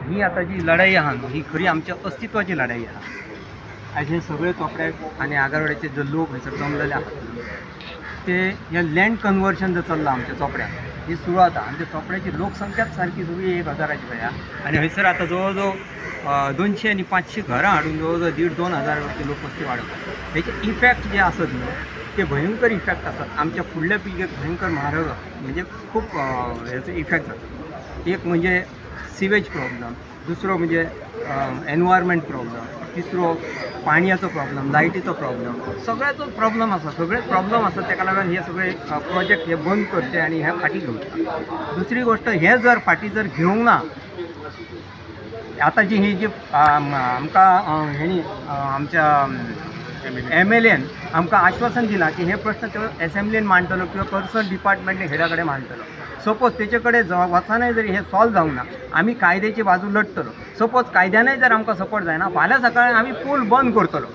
ही आता जी लढाई आहा ही खरी आमच्या अस्तित्वाची लढाई आहा. आज हे सगळे चोपडे आणि आगारवाड्याचे जे लोक हयसर जमलेले आहात ते ह्या लँड कन्वर्शन जर चल्लां आमच्या चोपड्यात ही सुरू आता आणि त्या चोपड्याची लोकसंख्याच सारखी सगळी 1000ची पळया आणि हयसर आता जवळ जवळ 200 आणि 500 घरां हाडून जवळ जवळ 1,500-2,000 वरती लोकवस्ती वाडतात. हेचे इफेक्ट जे आसत न्हू ते भयंकर इफेक्ट आसतात आमच्या फुडल्या पिळगेक भयंकर म्हारग म्हणजे खूप हेचो इफेक्ट जाता. एक म्हणजे सिवेज प्रॉब्लम, दुसरो म्हणजे एनवायरमेंट प्रॉब्लम, तिसरो पाणयाचो प्रॉब्लम, लायटीचो प्रॉब्लम, सगळ्याचो प्रॉब्लम आसा. सगळे प्रॉब्लम आसा ताका लागून हे सगळे प्रोजेक्ट हे बंद करचे आणि हे फाटी घेवचे. दुसरी गोष्ट हे जर फाटी जर घेवंक ना आता जी ही जी आमकां हेणी आमच्या MLAन आमकां आश्वासन दिलां की हे प्रश्न तो असेंब्लीन मांडटलो किंवा पर्सनल डिपार्टमेंट हेडा कडेन मांडटलो. सपोज तेचे कडेन वचनाय जरी हे सॉल्व जावंक ना आमी कायद्याची बाजू लढतलो. सपोज कायद्यानय जर आमकां सपोर्ट जायना फाल्यां सकाळीं आमी पूल बंद करतलो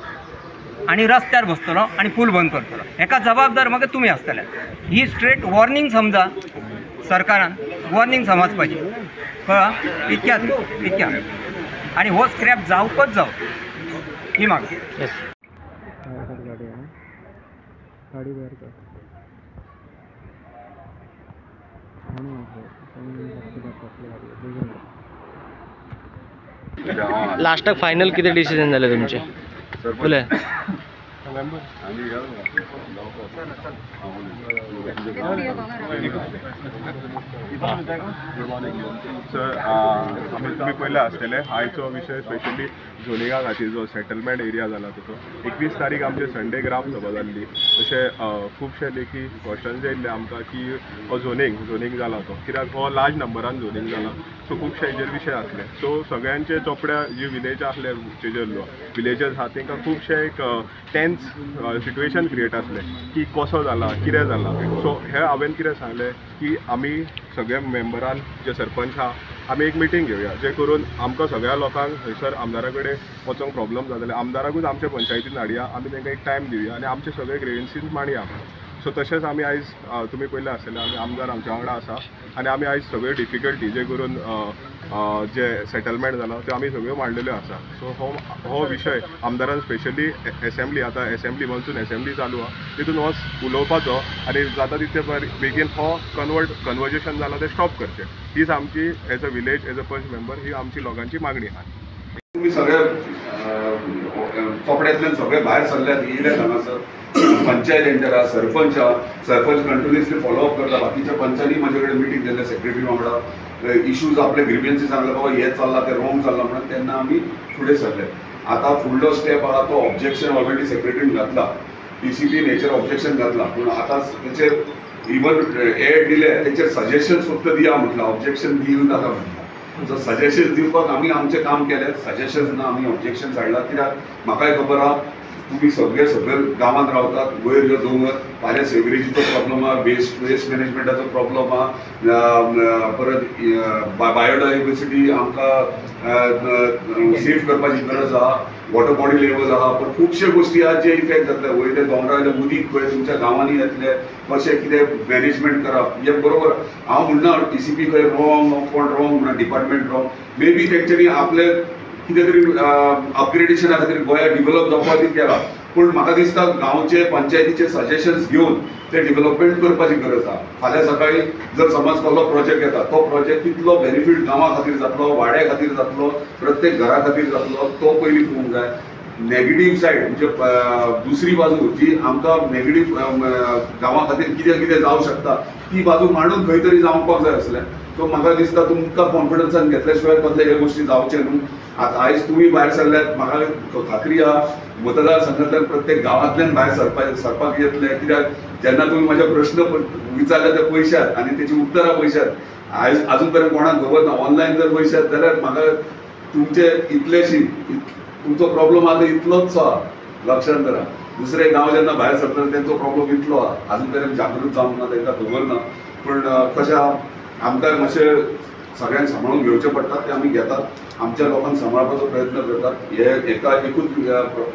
आणि रस्त्यार बसतलो आणि पूल बंद करतलो. हेका जबाबदार मागीर तुमी आसतले. ही स्ट्रेट वॉर्निंग समजा सरकारान वॉर्निंग समजपाची कळ्ळां इतक्यात आणि हो स्क्रॅप जावकच जाव ही मागणी. गाडी भायर कर लास्टाक फायनल कितें डिसिजन जालें तुमचें बोले? सर तुम्ही पयले आसतले आयचो विशय स्पेशली झोनिंगा खातीर जो सेटलमेंट एरिया जाला ताचो 21 तारीख आमचे संडे ग्राम सभा जाल्ली. तशें खुबशे लेखी क्वेश्चन्स येयल्ले आमकां की हो झोनींग जाला तो कित्याक हो लार्ज नंबरान झोनींग जाला. सो खुबशे हेजेर विशय आसले. सो सगळ्यांचे चोपड्या जी विलेज आसले तेजेरलो विलेजर्स आहा तांकां खुबशे एक टेन्स सिट्युएशन क्रिएट आसले की कसो जाला कितें जाला. सो हे हांवें कितें सांगलें की आमी सगळे मेंबरान जे सरपंच आहा आमी एक मिटींग घेवया जे करून आमकां सगळ्या लोकांक थंयसर आमदारा कडेन वचोंक प्रॉब्लम जाताले. आमदाराकूच आमच्या पंचायतीन हाडया आमी तांकां एक टायम दिवया आनी आमचे सगळे ग्रेवन्सीस मांडया. सो तशेंच आमी आयज तुमी पयले आसतले आमी आमदार आमच्या वांगडा आसा आनी आमी आयज सगळ्यो डिफिकल्टी जे करून जे सेटलमेंट जाला त्यो आमी सगळ्यो मांडलेल्यो आसा. सो हो विशय आमदारान स्पेशली असेंब्ली आतां असेंब्ली मनसून असेंब्ली चालू आहा तितून हो उलोवपाचो आनी जाता तितले बेगीन हो कन्वर्जेशन जाला तें स्टॉप करचें. हीच आमची as a village as a पंच मेंबर ही आमची लोकांची मागणी आहा. तुम्ही सगळे चोपड्यांतल्यान सगळे भायर सरल्यात येयले हांगासर पंचायत एंटर आहा सरपंच कंटिन्युअसली फॉलोअप करता. बाकीच्या पंचांनी म्हाजे कडेन मिटींग केल्ले सेक्रेटरी वांगडा इश्यूज आपले ग्रिवियन्सी सांगले बाबा हे चल्लां तें रॉंग चल्लां म्हणून तेन्ना आमी फुडें सरले. आतां फुडलो स्टेप आहा तो ऑब्जेक्शन ऑलरेडी सेक्रेटरीन घातला. DCP हेचेर ऑब्जेक्शन घातला पूण आतां तेचेर इवन एड दिले तेचेर सजेशन्स फक्त दिया म्हटलं ऑब्जेक्शन दिवं नाका म्हटलं. जर सजेशन्स दिवपाक आमी आमचें काम केलें सजेशन्स ना आमी ऑब्जेक्शन्स हाडला. कित्याक म्हाकाय खबर आहा तुम्ही सगळे गावात रावतात. वयर जो दोंगर फाल्यां सेवरेजीचो प्रॉब्लम आहा वेस्ट मॅनेजमेंटाचो प्रॉब्लम आहा परत बायोडायवर्सिटी आमकां सेफ करपाची गरज आहा वॉटर बॉडी लेवल आहा पण खुबशे गोष्टी आहा जे इफेक्ट जातले. वयले दोंगरावयले उदीक खंय तुमच्या गांवांनी येतले कशें कितें मॅनेजमेंट करप हे बरोबर हांव म्हणना DCP खंय रॉंग कोण रॉंग म्हणून डिपार्टमेंट रॉंग मे बी तेंच्यांनी आपले कितें तरी अपग्रेडेशना खातीर गोंया डिवेलप जावपा खातीर केला पूण म्हाका दिसता गांवचे पंचायतीचे सजेशन्स घेवन ते डिवेलपमेंट करपाची गरज आहा. फाल्यां सकाळी जर समज कसलो प्रोजेक्ट येता तो प्रोजेक्ट कितलो बेनिफीट गांवा खातीर जातलो वाड्या खातीर जातलो प्रत्येक घरा खातीर जातलो तो पयलीं पळोवंक जाय. नेगेटीव सायड म्हणजे दुसरी बाजू जी आमकां नेगेटीव गांवा खातीर कितें कितें जावंक शकता ती बाजू मांडून खंय तरी जावपाक जाय आसलें. सो म्हाका दिसता तुमकां कॉन्फिडन्सान घेतल्या शिवाय कसले हे गोश्टी जावचे न्हू. आतां आयज तुमी भायर सरल्यात म्हाका खात्री आहा मतदारसंघांतल्यान प्रत्येक गांवांतल्यान भायर सरपाक येतले. कित्याक जेन्ना तुमी म्हाजे प्रश्न विचारले ते पयशात आनी तेची उतरां पयशात आयज आजून पर्यंत कोणाक खबर ना. ऑनलायन जर पयशात जाल्यार म्हाका तुमचे इतलेशी तुमचो प्रॉब्लम आहा तो इतलोच आहा लक्षांत दरा. दुसरे गांव जेन्ना भायर सरतले तेंचो प्रॉब्लम इतलो आहा आजून पर्यंत जागृत जावंक ना तांकां खबर ना. पूण कशें आहा आमकां मातशें सगळ्यांक सांबाळून घेवचें पडटा ते आमी घेतात. आमच्या लोकांक सांबाळपाचो प्रयत्न करतात. हे एकूच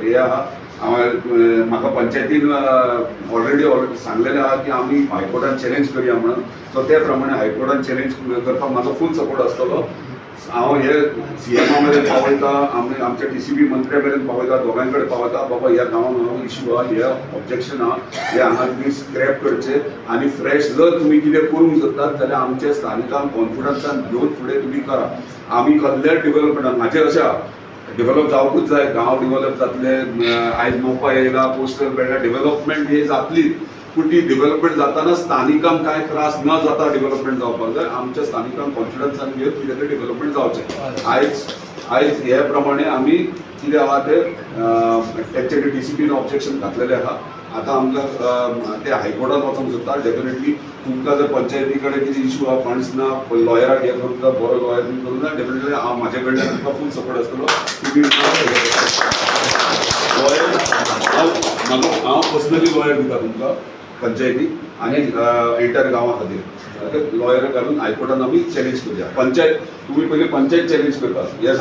हे आहा म्हाका पंचायतीन ऑलरेडी सांगलेलें आहा की आमी हायकोर्टान चॅलेंज करया म्हणून. सो त्या प्रमाणे हायकोर्टान चॅलेंज करपाक म्हाजो फूल सपोर्ट आसतलो. हांव हे CMA मेरेन पावयता, आमी आमच्या DCP मंत्र्या मेरेन पावयता, दोगांय कडेन पावयता, बाबा ह्या गांवांत हो इश्यू आहा, हे ऑब्जेक्शन आहा, हे हांगा तुमी स्क्रॅप करचे आनी फ्रेश जर तुमी कितें करूंक सोदतात जाल्यार आमच्या स्थानिकांक कॉन्फिडन्सान घेवन फुडें तुमी करा. आमी कसल्याच डेव्हलपमेंटान म्हाजें अशें आहा, डेव्हलप जावपूच जाय, गांव डेव्हलप जातले, आयज मोपा येयला, पोस्टल बेल्टां डेव्हलपमेंट ही जातलीच, पूण ती डेव्हलपमेंट जाताना स्थानिकांक कांय त्रास न जाता डेव्हलपमेंट जावपाक जाय. आमच्या स्थानिकांक कॉन्फिडन्सान घेवन कितें तरी डेव्हलपमेंट जावचें. आयज हे प्रमाणे आमी कितें आहा ते एक्चुअली DCPन ऑब्जेक्शन घातलेलें आहा. आतां आमकां ते हायकोर्टान वचूंक सोदता. डेफिनेटली तुमकां जर पंचायती कडेन कितें इश्यू आहा, फंड्स ना, लॉयराक हे करूंक जाय, बरो लॉयर बी करूंक जाय, डेफिनेटली हांव म्हाजे कडल्यान तुमकां फूल सपोर्ट आसतलो. तुमी लॉयर हांव पर्सनली लॉयर दिता तुमकां पंचायती आनी एंटायर गांवा खातीर लॉयर घालून हायकोर्टान आमी चॅलेंज करुया. पंचायत तुमी पयलीं पंचायत चॅलेंज करता हे